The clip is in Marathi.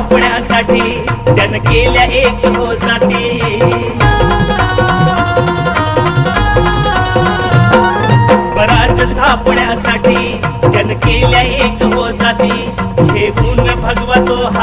स्थापण्यासाठी जन केल्या एक हो जाती स्वराज्य स्थापण्यासाठी जन केल्या एक हो जाती घेऊन भगवतो हा